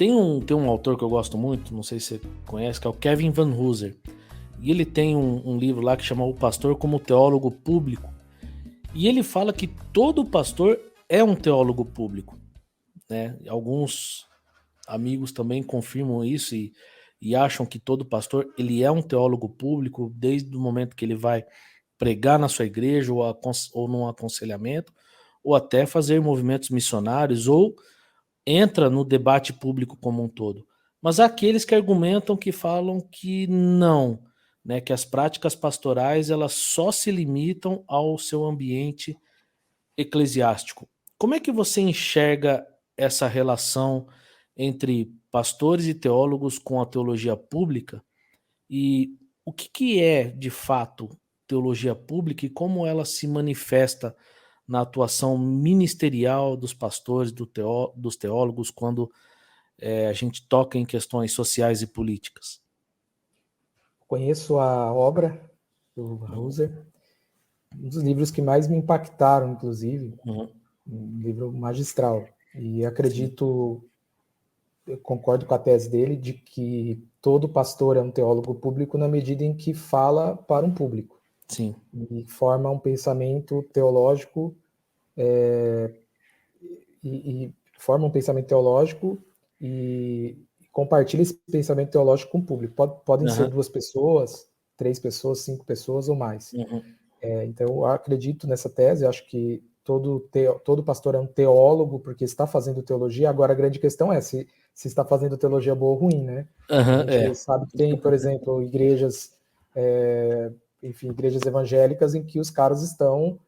Tem um autor que eu gosto muito, não sei se você conhece, que é o Kevin Van Hooser. E ele tem um livro lá que chama O Pastor como Teólogo Público. E ele fala que todo pastor é um teólogo público, né? Alguns amigos também confirmam isso e acham que todo pastor ele é um teólogo público desde o momento que ele vai pregar na sua igreja ou num aconselhamento, ou até fazer movimentos missionários, ou entra no debate público como um todo. Mas há aqueles que argumentam que falam que não, né, que as práticas pastorais elas só se limitam ao seu ambiente eclesiástico. Como é que você enxerga essa relação entre pastores e teólogos com a teologia pública? E o que é, de fato, teologia pública e como ela se manifesta na atuação ministerial dos pastores, dos teólogos, quando a gente toca em questões sociais e políticas? Conheço a obra do Husserl, um dos livros que mais me impactaram, inclusive, um livro magistral. E acredito, eu concordo com a tese dele, de que todo pastor é um teólogo público na medida em que fala para um público. Sim. E forma um pensamento teológico, e forma um pensamento teológico e compartilha esse pensamento teológico com o público. Podem ser 2 pessoas, 3 pessoas, 5 pessoas ou mais. Então, eu acredito nessa tese, acho que todo pastor é um teólogo porque está fazendo teologia. Agora, a grande questão é se está fazendo teologia boa ou ruim, né? A gente sabe que tem, por exemplo, igrejas, igrejas evangélicas em que os caras estão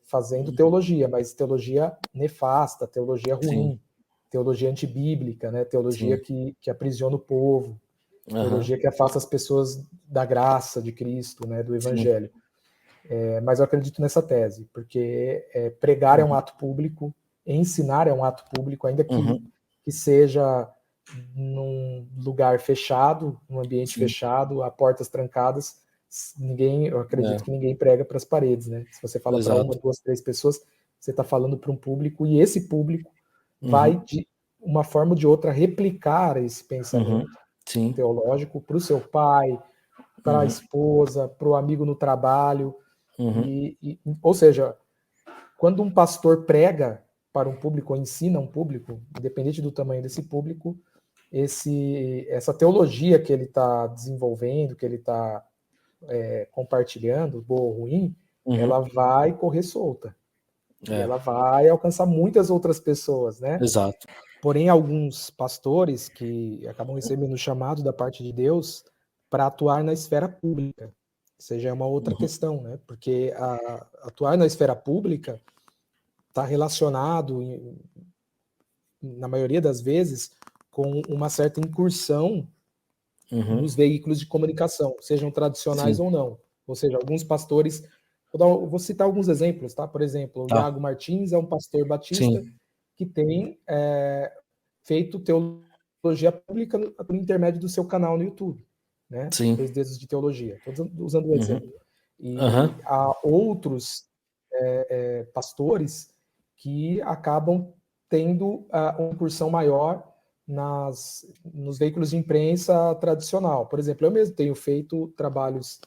fazendo teologia, mas teologia nefasta, teologia ruim, Sim. teologia antibíblica, né? Teologia que aprisiona o povo, teologia que afasta as pessoas da graça de Cristo, né? Do evangelho. Mas eu acredito nessa tese, porque pregar é um ato público, ensinar é um ato público, ainda que seja num lugar fechado, num ambiente fechado, a portas trancadas. Eu acredito que ninguém prega para as paredes, né? Se você fala para 1, 2, 3 pessoas, você está falando para um público, e esse público vai, de uma forma ou de outra, replicar esse pensamento teológico para o seu pai, para a esposa, para o amigo no trabalho. Ou seja, quando um pastor prega para um público, ou ensina um público, independente do tamanho desse público, essa teologia que ele está desenvolvendo, que ele está compartilhando, boa ou ruim, ela vai correr solta. E ela vai alcançar muitas outras pessoas, né? Exato. Porém, alguns pastores que acabam recebendo o chamado da parte de Deus para atuar na esfera pública. Isso já é uma outra questão, né? Porque atuar na esfera pública está relacionado, na maioria das vezes, com uma certa incursão nos veículos de comunicação, sejam tradicionais ou não. Ou seja, alguns pastores... Vou citar alguns exemplos, tá? Por exemplo, o Iago Martins é um pastor batista que tem feito teologia pública por intermédio do seu canal no YouTube, né? 3 Dedos de Teologia. Estou usando o exemplo. E há outros pastores que acabam tendo uma incursão maior nos veículos de imprensa tradicional. Por exemplo, eu mesmo tenho feito trabalhos,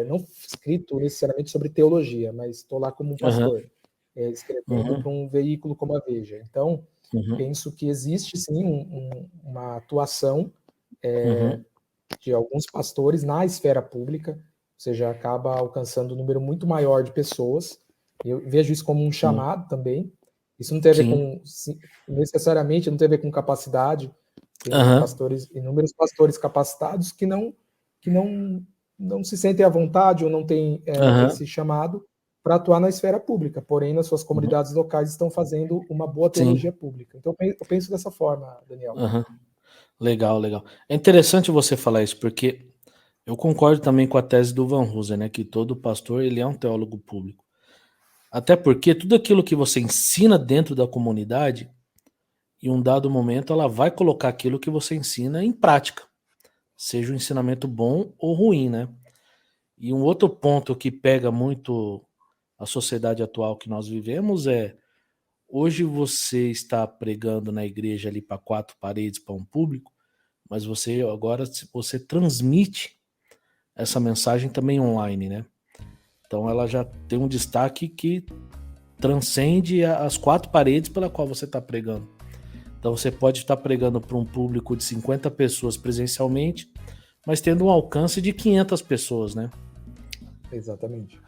não escrito necessariamente sobre teologia, mas estou lá como um pastor, escrevendo para um veículo como a Veja. Então, penso que existe sim uma atuação de alguns pastores na esfera pública, ou seja, acaba alcançando um número muito maior de pessoas. Eu vejo isso como um chamado também. Isso não tem a ver com, necessariamente, não tem a ver com capacidade. Tem inúmeros pastores capacitados que não se sentem à vontade ou não têm esse chamado para atuar na esfera pública, porém, nas suas comunidades locais estão fazendo uma boa teologia pública. Então, eu penso dessa forma, Daniel. Legal, legal. É interessante você falar isso, porque eu concordo também com a tese do Van Hooser, né, que todo pastor ele é um teólogo público. Até porque tudo aquilo que você ensina dentro da comunidade, em um dado momento, ela vai colocar aquilo que você ensina em prática, seja um ensinamento bom ou ruim, né? E um outro ponto que pega muito a sociedade atual que nós vivemos é hoje você está pregando na igreja ali para 4 paredes, para um público, mas você agora você transmite essa mensagem também online, né? Então ela já tem um destaque que transcende as 4 paredes pela qual você está pregando. Então você pode estar pregando para um público de 50 pessoas presencialmente, mas tendo um alcance de 500 pessoas, né? Exatamente.